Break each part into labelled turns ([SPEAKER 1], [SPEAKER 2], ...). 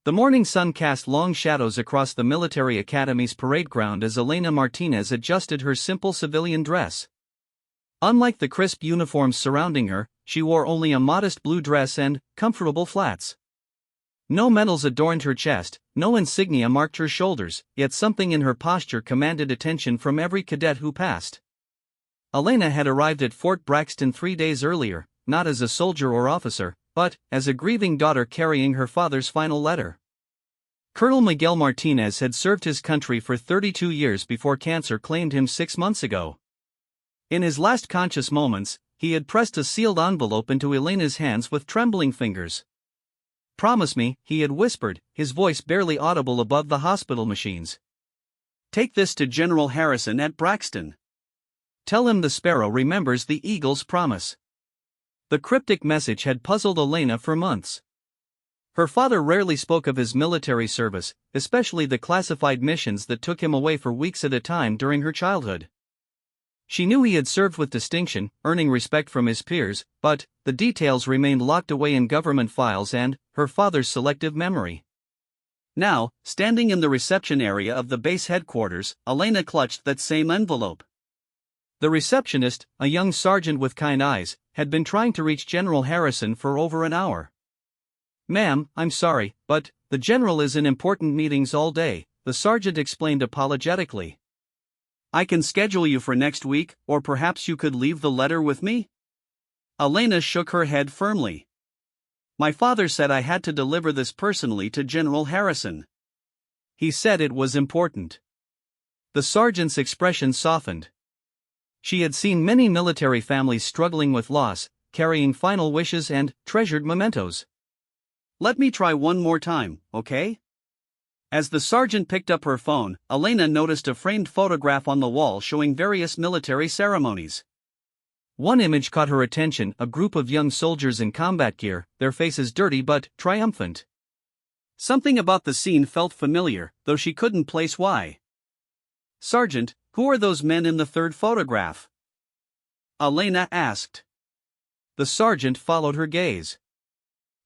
[SPEAKER 1] The morning sun cast long shadows across the military academy's parade ground as Elena Martinez adjusted her simple civilian dress. Unlike the crisp uniforms surrounding her, she wore only a modest blue dress and comfortable flats. No medals adorned her chest, no insignia marked her shoulders, yet something in her posture commanded attention from every cadet who passed. Elena had arrived at Fort Braxton 3 days earlier, not as a soldier or officer, but as a grieving daughter carrying her father's final letter. Colonel Miguel Martinez had served his country for 32 years before cancer claimed him 6 months ago. In his last conscious moments, he had pressed a sealed envelope into Elena's hands with trembling fingers. "Promise me," he had whispered, his voice barely audible above the hospital machines. "Take this to General Harrison at Braxton. Tell him the sparrow remembers the eagle's promise." The cryptic message had puzzled Elena for months. Her father rarely spoke of his military service, especially the classified missions that took him away for weeks at a time during her childhood. She knew he had served with distinction, earning respect from his peers, but the details remained locked away in government files and her father's selective memory. Now, standing in the reception area of the base headquarters, Elena clutched that same envelope. The receptionist, a young sergeant with kind eyes, had been trying to reach General Harrison for over an hour. "Ma'am, I'm sorry, but the general is in important meetings all day," the sergeant explained apologetically. "I can schedule you for next week, or perhaps you could leave the letter with me?" Elena shook her head firmly. "My father said I had to deliver this personally to General Harrison. He said it was important." The sergeant's expression softened. She had seen many military families struggling with loss, carrying final wishes and treasured mementos. "Let me try one more time, okay?" As the sergeant picked up her phone, Elena noticed a framed photograph on the wall showing various military ceremonies. One image caught her attention, a group of young soldiers in combat gear, their faces dirty but triumphant. Something about the scene felt familiar, though she couldn't place why. "Sergeant, who are those men in the third photograph?" Elena asked. The sergeant followed her gaze.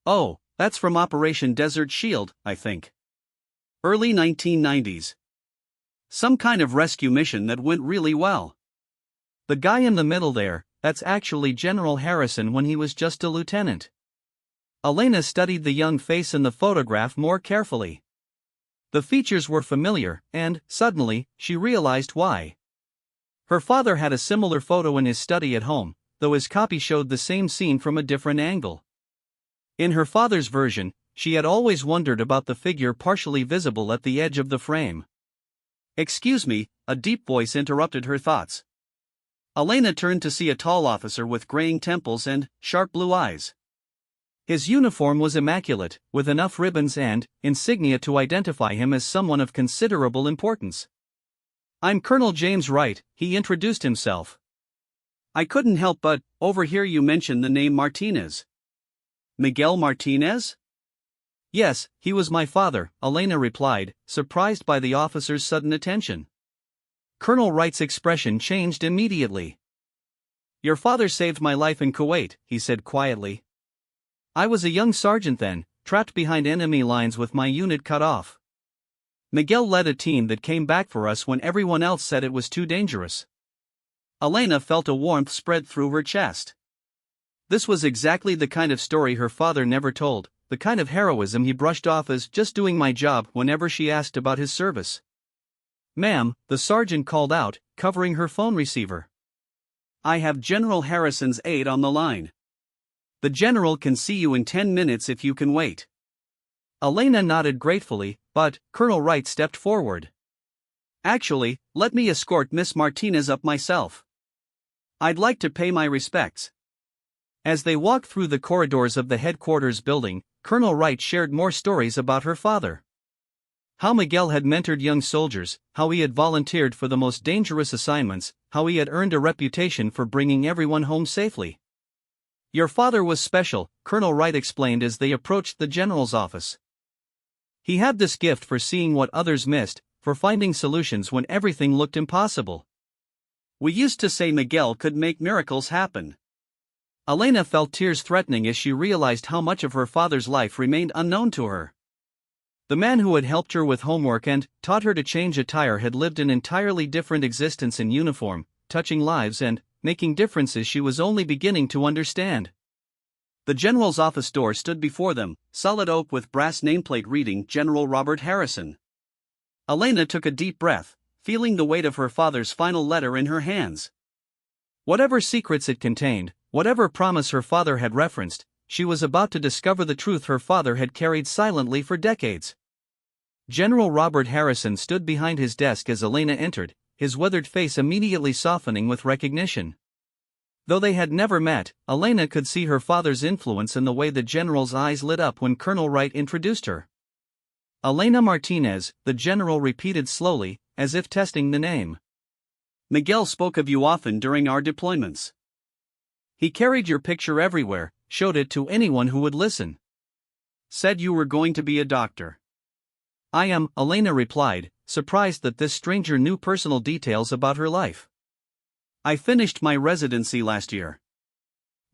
[SPEAKER 1] "Oh, that's from Operation Desert Shield, I think. Early 1990s. Some kind of rescue mission that went really well. The guy in the middle there, that's actually General Harrison when he was just a lieutenant." Elena studied the young face in the photograph more carefully. The features were familiar, and, suddenly, she realized why. Her father had a similar photo in his study at home, though his copy showed the same scene from a different angle. In her father's version, she had always wondered about the figure partially visible at the edge of the frame. "Excuse me," a deep voice interrupted her thoughts. Elena turned to see a tall officer with graying temples and sharp blue eyes. His uniform was immaculate, with enough ribbons and insignia to identify him as someone of considerable importance. "I'm Colonel James Wright," he introduced himself. "I couldn't help but overhear you mention the name Martinez." "Miguel Martinez?" "Yes, he was my father," Elena replied, surprised by the officer's sudden attention. Colonel Wright's expression changed immediately. "Your father saved my life in Kuwait," he said quietly. "I was a young sergeant then, trapped behind enemy lines with my unit cut off. Miguel led a team that came back for us when everyone else said it was too dangerous." Elena felt a warmth spread through her chest. This was exactly the kind of story her father never told, the kind of heroism he brushed off as just doing my job whenever she asked about his service. "Ma'am," the sergeant called out, covering her phone receiver. "I have General Harrison's aide on the line. The general can see you in 10 minutes if you can wait." Elena nodded gratefully, but Colonel Wright stepped forward. "Actually, let me escort Miss Martinez up myself. I'd like to pay my respects." As they walked through the corridors of the headquarters building, Colonel Wright shared more stories about her father. How Miguel had mentored young soldiers, how he had volunteered for the most dangerous assignments, how he had earned a reputation for bringing everyone home safely. "Your father was special," Colonel Wright explained as they approached the general's office. "He had this gift for seeing what others missed, for finding solutions when everything looked impossible. We used to say Miguel could make miracles happen." Elena felt tears threatening as she realized how much of her father's life remained unknown to her. The man who had helped her with homework and taught her to change a tire had lived an entirely different existence in uniform, touching lives and making differences she was only beginning to understand. The general's office door stood before them, solid oak with brass nameplate reading General Robert Harrison. Elena took a deep breath, feeling the weight of her father's final letter in her hands. Whatever secrets it contained, whatever promise her father had referenced, she was about to discover the truth her father had carried silently for decades. General Robert Harrison stood behind his desk as Elena entered, his weathered face immediately softening with recognition. Though they had never met, Elena could see her father's influence in the way the general's eyes lit up when Colonel Wright introduced her. Elena Martinez, the general repeated slowly, as if testing the name. Miguel spoke of you often during our deployments. He carried your picture everywhere, showed it to anyone who would listen. Said you were going to be a doctor. I am, Elena replied, surprised that this stranger knew personal details about her life. I finished my residency last year.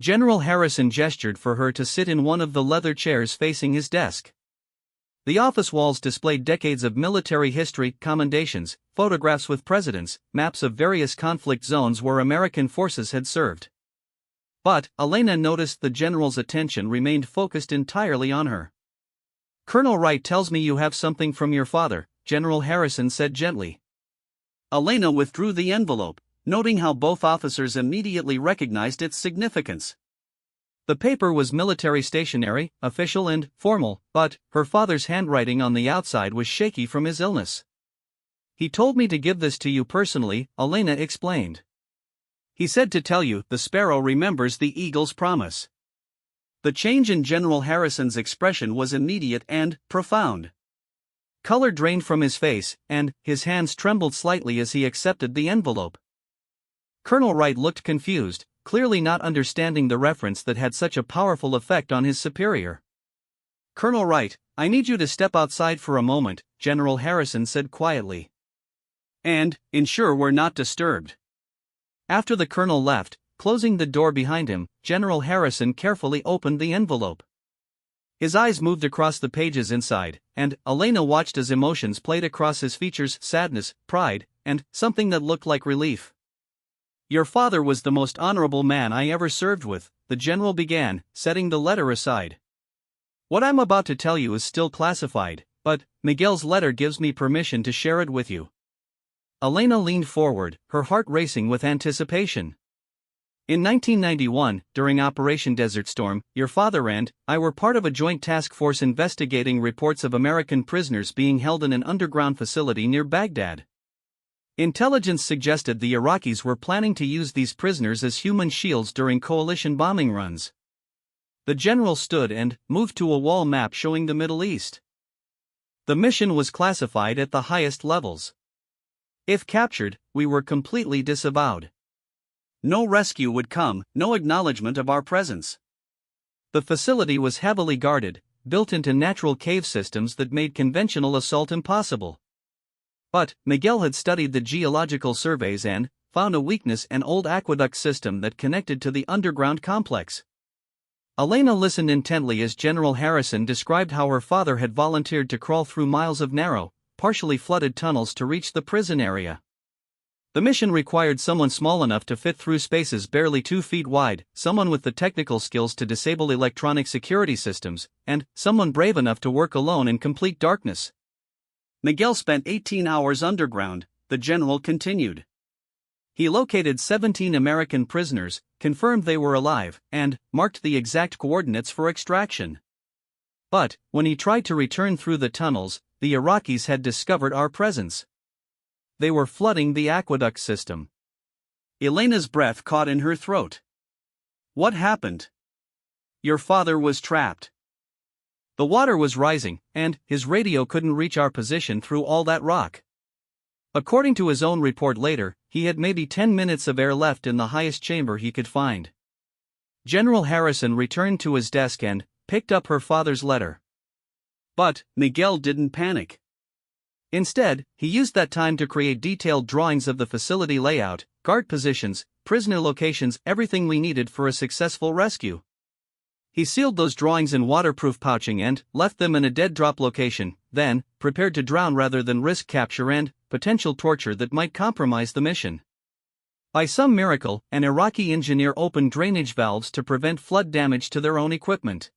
[SPEAKER 1] General Harrison gestured for her to sit in one of the leather chairs facing his desk. The office walls displayed decades of military history, commendations, photographs with presidents, maps of various conflict zones where American forces had served. But Elena noticed the general's attention remained focused entirely on her. Colonel Wright tells me you have something from your father, General Harrison said gently. Elena withdrew the envelope, noting how both officers immediately recognized its significance. The paper was military stationery, official and formal, but her father's handwriting on the outside was shaky from his illness. He told me to give this to you personally, Elena explained. He said to tell you the sparrow remembers the eagle's promise. The change in General Harrison's expression was immediate and profound. Color drained from his face, and his hands trembled slightly as he accepted the envelope. Colonel Wright looked confused, clearly not understanding the reference that had such a powerful effect on his superior. Colonel Wright, I need you to step outside for a moment, General Harrison said quietly. And ensure we're not disturbed. After the colonel left, closing the door behind him, General Harrison carefully opened the envelope. His eyes moved across the pages inside, and Elena watched as emotions played across his features: sadness, pride, and something that looked like relief. Your father was the most honorable man I ever served with, the general began, setting the letter aside. What I'm about to tell you is still classified, but Miguel's letter gives me permission to share it with you. Elena leaned forward, her heart racing with anticipation. In 1991, during Operation Desert Storm, your father and I were part of a joint task force investigating reports of American prisoners being held in an underground facility near Baghdad. Intelligence suggested the Iraqis were planning to use these prisoners as human shields during coalition bombing runs. The general stood and moved to a wall map showing the Middle East. The mission was classified at the highest levels. If captured, we were completely disavowed. No rescue would come, no acknowledgement of our presence. The facility was heavily guarded, built into natural cave systems that made conventional assault impossible. But Miguel had studied the geological surveys and found a weakness: an old aqueduct system that connected to the underground complex. Elena listened intently as General Harrison described how her father had volunteered to crawl through miles of narrow, partially flooded tunnels to reach the prison area. The mission required someone small enough to fit through spaces barely 2 feet wide, someone with the technical skills to disable electronic security systems, and someone brave enough to work alone in complete darkness. Miguel spent 18 hours underground, the general continued. He located 17 American prisoners, confirmed they were alive, and marked the exact coordinates for extraction. But when he tried to return through the tunnels, the Iraqis had discovered our presence. They were flooding the aqueduct system. Elena's breath caught in her throat. What happened? Your father was trapped. The water was rising, and his radio couldn't reach our position through all that rock. According to his own report later, he had maybe 10 minutes of air left in the highest chamber he could find. General Harrison returned to his desk and picked up her father's letter. But Miguel didn't panic. Instead, he used that time to create detailed drawings of the facility layout, guard positions, prisoner locations, everything we needed for a successful rescue. He sealed those drawings in waterproof pouching and left them in a dead drop location, then, prepared to drown rather than risk capture and potential torture that might compromise the mission. By some miracle, an Iraqi engineer opened drainage valves to prevent flood damage to their own equipment.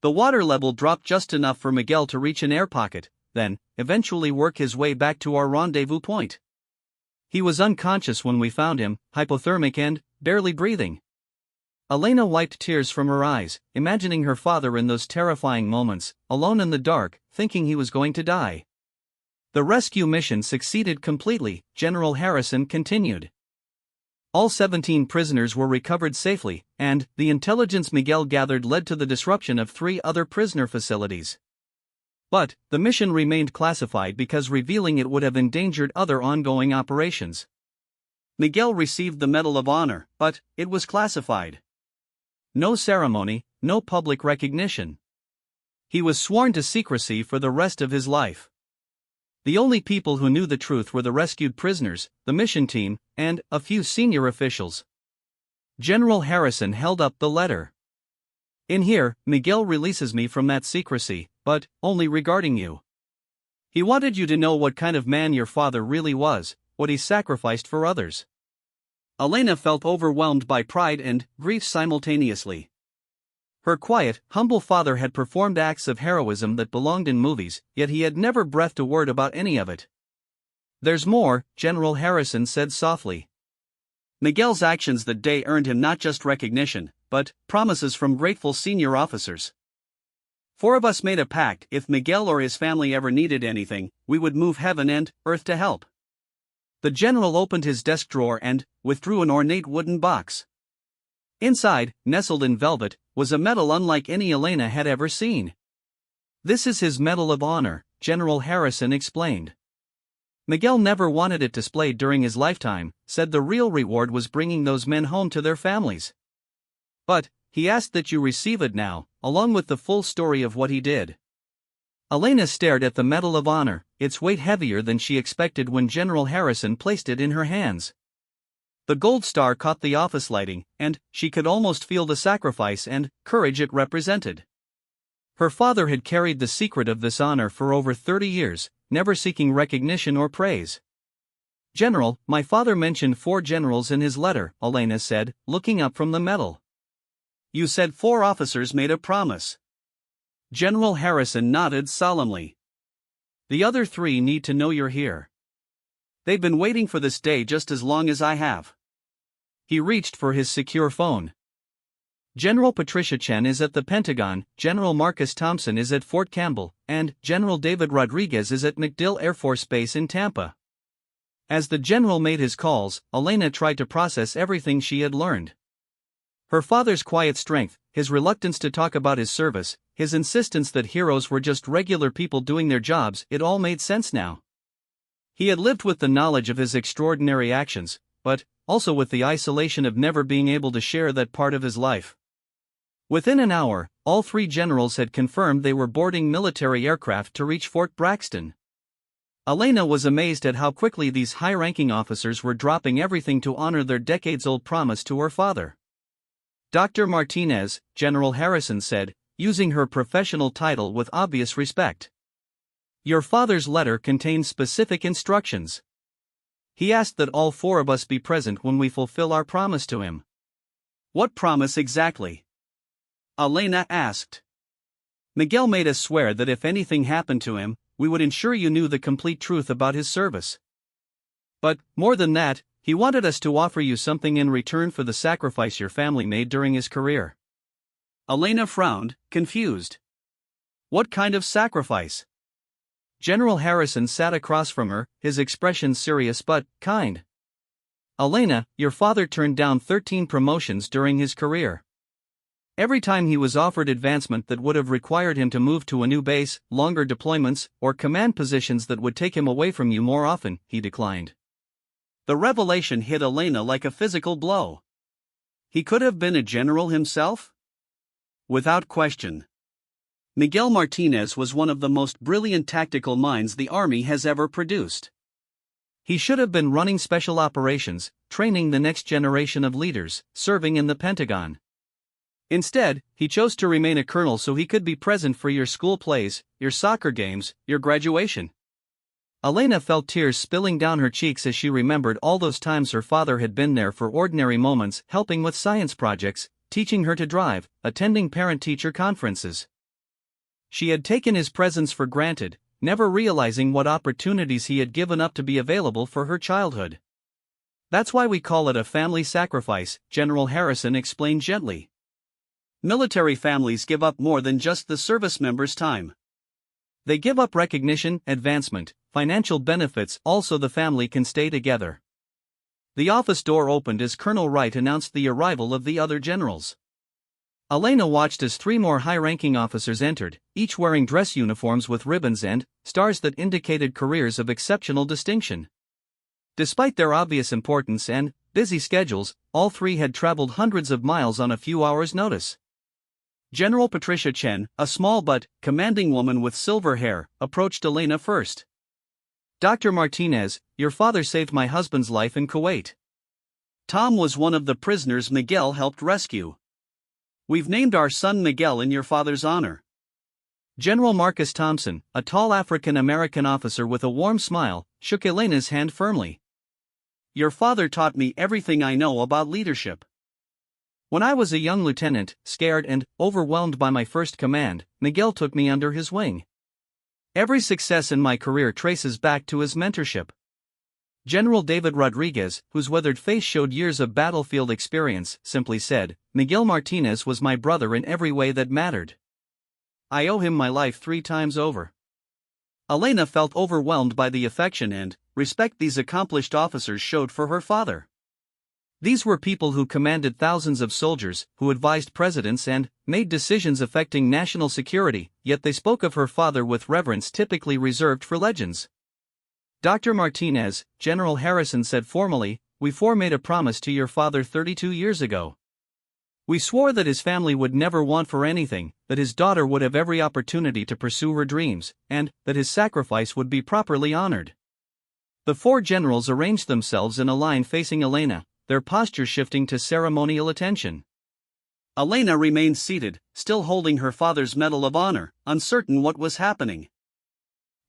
[SPEAKER 1] The water level dropped just enough for Miguel to reach an air pocket, then, eventually work his way back to our rendezvous point. He was unconscious when we found him, hypothermic and barely breathing. Elena wiped tears from her eyes, imagining her father in those terrifying moments, alone in the dark, thinking he was going to die. The rescue mission succeeded completely, General Harrison continued. All 17 prisoners were recovered safely, and the intelligence Miguel gathered led to the disruption of 3 other prisoner facilities. But the mission remained classified because revealing it would have endangered other ongoing operations. Miguel received the Medal of Honor, but it was classified. No ceremony, no public recognition. He was sworn to secrecy for the rest of his life. The only people who knew the truth were the rescued prisoners, the mission team, and a few senior officials. General Harrison held up the letter. In here, Miguel releases me from that secrecy, but only regarding you. He wanted you to know what kind of man your father really was, what he sacrificed for others. Elena felt overwhelmed by pride and grief simultaneously. Her quiet, humble father had performed acts of heroism that belonged in movies, yet he had never breathed a word about any of it. There's more, General Harrison said softly. Miguel's actions that day earned him not just recognition, but promises from grateful senior officers. 4 of us made a pact: if Miguel or his family ever needed anything, we would move heaven and earth to help. The general opened his desk drawer and withdrew an ornate wooden box. Inside, nestled in velvet, was a medal unlike any Elena had ever seen. This is his Medal of Honor, General Harrison explained. Miguel never wanted it displayed during his lifetime, said the real reward was bringing those men home to their families. But he asked that you receive it now, along with the full story of what he did. Elena stared at the Medal of Honor, its weight heavier than she expected when General Harrison placed it in her hands. The gold star caught the office lighting, and she could almost feel the sacrifice and courage it represented. Her father had carried the secret of this honor for over 30 years, never seeking recognition or praise. General, my father mentioned 4 generals in his letter, Elena said, looking up from the medal. You said 4 officers made a promise. General Harrison nodded solemnly. The other 3 need to know you're here. They've been waiting for this day just as long as I have. He reached for his secure phone. General Patricia Chen is at the Pentagon, General Marcus Thompson is at Fort Campbell, and General David Rodriguez is at MacDill Air Force Base in Tampa. As the general made his calls, Elena tried to process everything she had learned. Her father's quiet strength, his reluctance to talk about his service, his insistence that heroes were just regular people doing their jobs, it all made sense now. He had lived with the knowledge of his extraordinary actions, but also with the isolation of never being able to share that part of his life. Within an hour, all 3 generals had confirmed they were boarding military aircraft to reach Fort Braxton. Elena was amazed at how quickly these high-ranking officers were dropping everything to honor their decades-old promise to her father. Dr. Martinez, General Harrison said, using her professional title with obvious respect. Your father's letter contains specific instructions. He asked that all 4 of us be present when we fulfill our promise to him. What promise exactly? Elena asked. Miguel made us swear that if anything happened to him, we would ensure you knew the complete truth about his service. But, more than that, he wanted us to offer you something in return for the sacrifice your family made during his career. Elena frowned, confused. What kind of sacrifice? General Harrison sat across from her, his expression serious but kind. Elena, your father turned down 13 promotions during his career. Every time he was offered advancement that would have required him to move to a new base, longer deployments, or command positions that would take him away from you more often, he declined. The revelation hit Elena like a physical blow. He could have been a general himself? Without question. Miguel Martinez was one of the most brilliant tactical minds the Army has ever produced. He should have been running special operations, training the next generation of leaders, serving in the Pentagon. Instead, he chose to remain a colonel so he could be present for your school plays, your soccer games, your graduation. Elena felt tears spilling down her cheeks as she remembered all those times her father had been there for ordinary moments, helping with science projects, teaching her to drive, attending parent-teacher conferences. She had taken his presence for granted, never realizing what opportunities he had given up to be available for her childhood. That's why we call it a family sacrifice, General Harrison explained gently. Military families give up more than just the service member's time. They give up recognition, advancement, financial benefits, also the family can stay together. The office door opened as Colonel Wright announced the arrival of the other generals. Elena watched as 3 more high-ranking officers entered, each wearing dress uniforms with ribbons and stars that indicated careers of exceptional distinction. Despite their obvious importance and busy schedules, all 3 had traveled hundreds of miles on a few hours' notice. General Patricia Chen, a small but commanding woman with silver hair, approached Elena first. "Dr. Martinez, your father saved my husband's life in Kuwait. Tom was one of the prisoners Miguel helped rescue. We've named our son Miguel in your father's honor." General Marcus Thompson, a tall African-American officer with a warm smile, shook Elena's hand firmly. "Your father taught me everything I know about leadership. When I was a young lieutenant, scared and overwhelmed by my first command, Miguel took me under his wing. Every success in my career traces back to his mentorship." General David Rodriguez, whose weathered face showed years of battlefield experience, simply said, "Miguel Martinez was my brother in every way that mattered. I owe him my life 3 times over." Elena felt overwhelmed by the affection and respect these accomplished officers showed for her father. These were people who commanded thousands of soldiers, who advised presidents and made decisions affecting national security, yet they spoke of her father with reverence typically reserved for legends. "Dr. Martinez," General Harrison said formally, "we 4 made a promise to your father 32 years ago. We swore that his family would never want for anything, that his daughter would have every opportunity to pursue her dreams, and that his sacrifice would be properly honored." The 4 generals arranged themselves in a line facing Elena, their posture shifting to ceremonial attention. Elena remained seated, still holding her father's Medal of Honor, uncertain what was happening.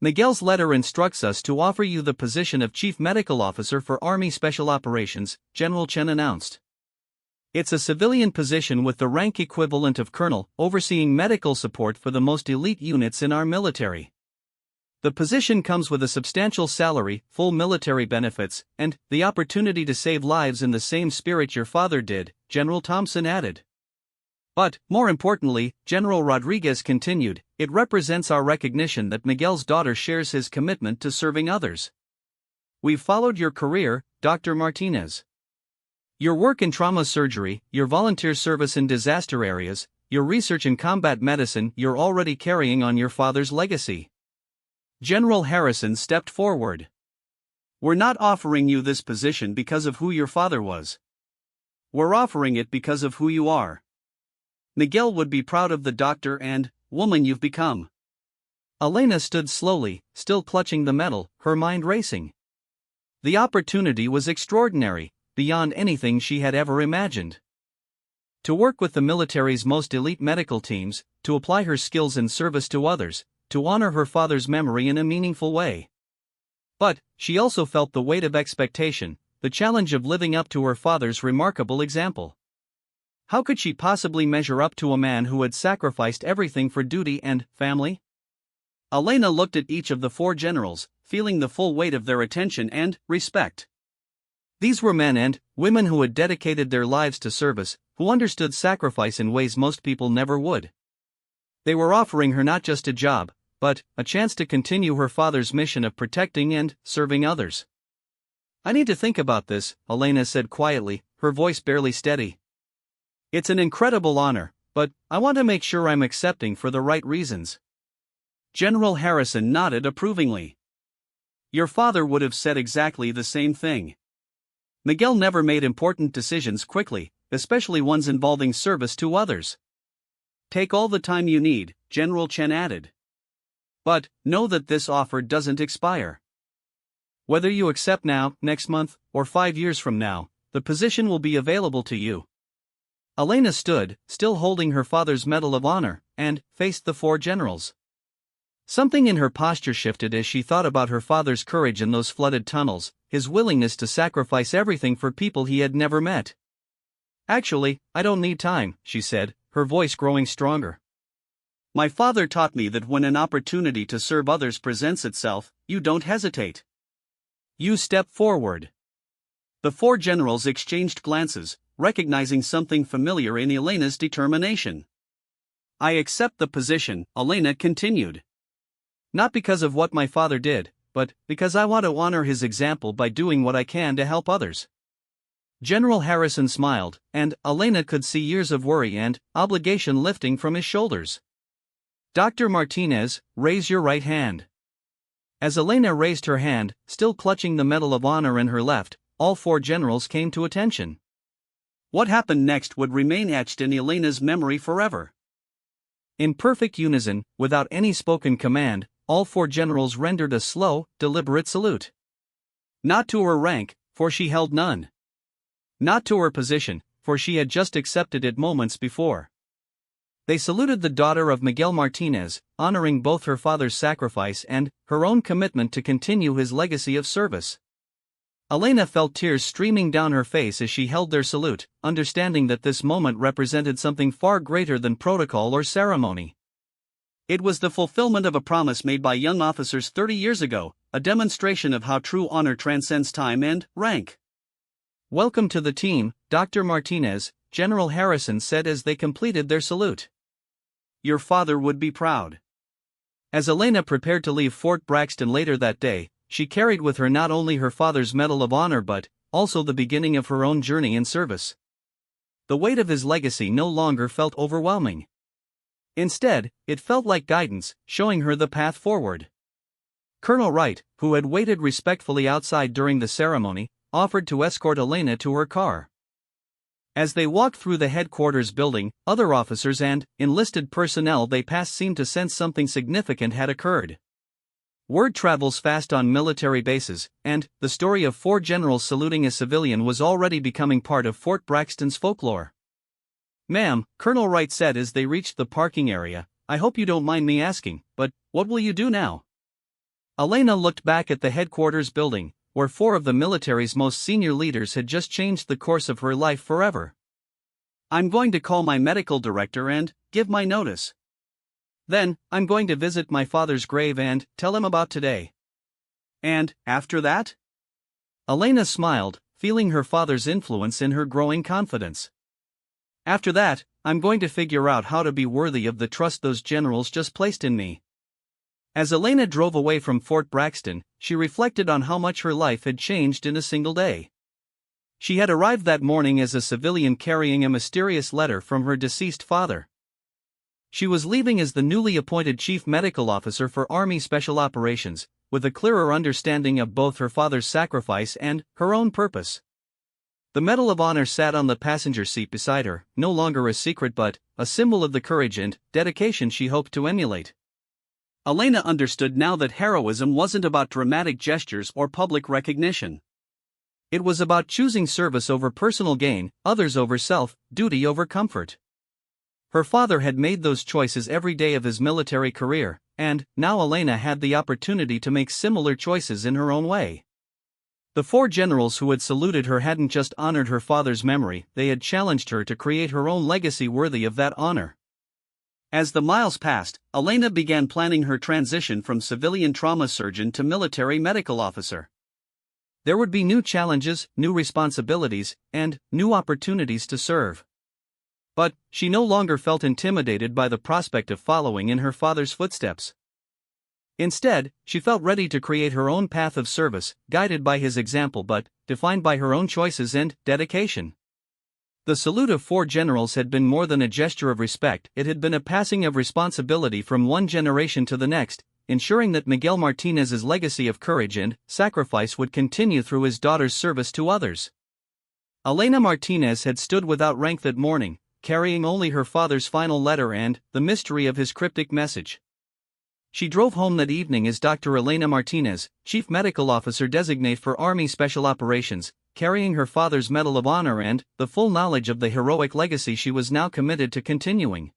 [SPEAKER 1] "Miguel's letter instructs us to offer you the position of Chief Medical Officer for Army Special Operations," General Chen announced. "It's a civilian position with the rank equivalent of colonel, overseeing medical support for the most elite units in our military. The position comes with a substantial salary, full military benefits, and the opportunity to save lives in the same spirit your father did," General Thompson added. "But, more importantly," General Rodriguez continued, "it represents our recognition that Miguel's daughter shares his commitment to serving others. We've followed your career, Dr. Martinez. Your work in trauma surgery, your volunteer service in disaster areas, your research in combat medicine, you're already carrying on your father's legacy." General Harrison stepped forward. "We're not offering you this position because of who your father was. We're offering it because of who you are. Miguel would be proud of the doctor and woman you've become." Elena stood slowly, still clutching the medal, her mind racing. The opportunity was extraordinary, beyond anything she had ever imagined. To work with the military's most elite medical teams, to apply her skills in service to others, to honor her father's memory in a meaningful way. But she also felt the weight of expectation, the challenge of living up to her father's remarkable example. How could she possibly measure up to a man who had sacrificed everything for duty and family? Elena looked at each of the 4 generals, feeling the full weight of their attention and respect. These were men and women who had dedicated their lives to service, who understood sacrifice in ways most people never would. They were offering her not just a job, but a chance to continue her father's mission of protecting and serving others. "I need to think about this," Elena said quietly, her voice barely steady. "It's an incredible honor, but I want to make sure I'm accepting for the right reasons." General Harrison nodded approvingly. "Your father would have said exactly the same thing. Miguel never made important decisions quickly, especially ones involving service to others. Take all the time you need," General Chen added. "But know that this offer doesn't expire. Whether you accept now, next month, or 5 years from now, the position will be available to you. Elena stood, still holding her father's Medal of Honor, and faced the four generals. Something in her posture shifted as she thought about her father's courage in those flooded tunnels, his willingness to sacrifice everything for people he had never met. "Actually, I don't need time," she said, her voice growing stronger. "My father taught me that when an opportunity to serve others presents itself, you don't hesitate. You step forward." The four generals exchanged glances, recognizing something familiar in Elena's determination. "I accept the position," Elena continued. "Not because of what my father did, but because I want to honor his example by doing what I can to help others." General Harrison smiled, and Elena could see years of worry and obligation lifting from his shoulders. "Dr. Martinez, raise your right hand." As Elena raised her hand, still clutching the Medal of Honor in her left, all four generals came to attention. What happened next would remain etched in Elena's memory forever. In perfect unison, without any spoken command, all four generals rendered a slow, deliberate salute. Not to her rank, for she held none. Not to her position, for she had just accepted it moments before. They saluted the daughter of Miguel Martinez, honoring both her father's sacrifice and her own commitment to continue his legacy of service. Elena felt tears streaming down her face as she held their salute, understanding that this moment represented something far greater than protocol or ceremony. It was the fulfillment of a promise made by young officers 30 years ago, a demonstration of how true honor transcends time and rank. "Welcome to the team, Dr. Martinez," General Harrison said as they completed their salute. "Your father would be proud." As Elena prepared to leave Fort Braxton later that day, she carried with her not only her father's Medal of Honor but also the beginning of her own journey in service. The weight of his legacy no longer felt overwhelming. Instead, it felt like guidance, showing her the path forward. Colonel Wright, who had waited respectfully outside during the ceremony, offered to escort Elena to her car. As they walked through the headquarters building, other officers and enlisted personnel they passed seemed to sense something significant had occurred. Word travels fast on military bases, and the story of four generals saluting a civilian was already becoming part of Fort Braxton's folklore. "Ma'am," Colonel Wright said as they reached the parking area, "I hope you don't mind me asking, but what will you do now?" Elena looked back at the headquarters building, where four of the military's most senior leaders had just changed the course of her life forever. "I'm going to call my medical director and give my notice. Then, I'm going to visit my father's grave and tell him about today." "And after that?" Elena smiled, feeling her father's influence in her growing confidence. "After that, I'm going to figure out how to be worthy of the trust those generals just placed in me." As Elena drove away from Fort Braxton, she reflected on how much her life had changed in a single day. She had arrived that morning as a civilian carrying a mysterious letter from her deceased father. She was leaving as the newly appointed Chief Medical Officer for Army Special Operations, with a clearer understanding of both her father's sacrifice and her own purpose. The Medal of Honor sat on the passenger seat beside her, no longer a secret but a symbol of the courage and dedication she hoped to emulate. Elena understood now that heroism wasn't about dramatic gestures or public recognition. It was about choosing service over personal gain, others over self, duty over comfort. Her father had made those choices every day of his military career, and now Elena had the opportunity to make similar choices in her own way. The four generals who had saluted her hadn't just honored her father's memory, they had challenged her to create her own legacy worthy of that honor. As the miles passed, Elena began planning her transition from civilian trauma surgeon to military medical officer. There would be new challenges, new responsibilities, and new opportunities to serve. But she no longer felt intimidated by the prospect of following in her father's footsteps. Instead, she felt ready to create her own path of service, guided by his example but defined by her own choices and dedication. The salute of four generals had been more than a gesture of respect, it had been a passing of responsibility from one generation to the next, ensuring that Miguel Martinez's legacy of courage and sacrifice would continue through his daughter's service to others. Elena Martinez had stood without rank that morning, carrying only her father's final letter and the mystery of his cryptic message. She drove home that evening as Dr. Elena Martinez, Chief Medical Officer Designate for Army Special Operations, carrying her father's Medal of Honor and the full knowledge of the heroic legacy she was now committed to continuing.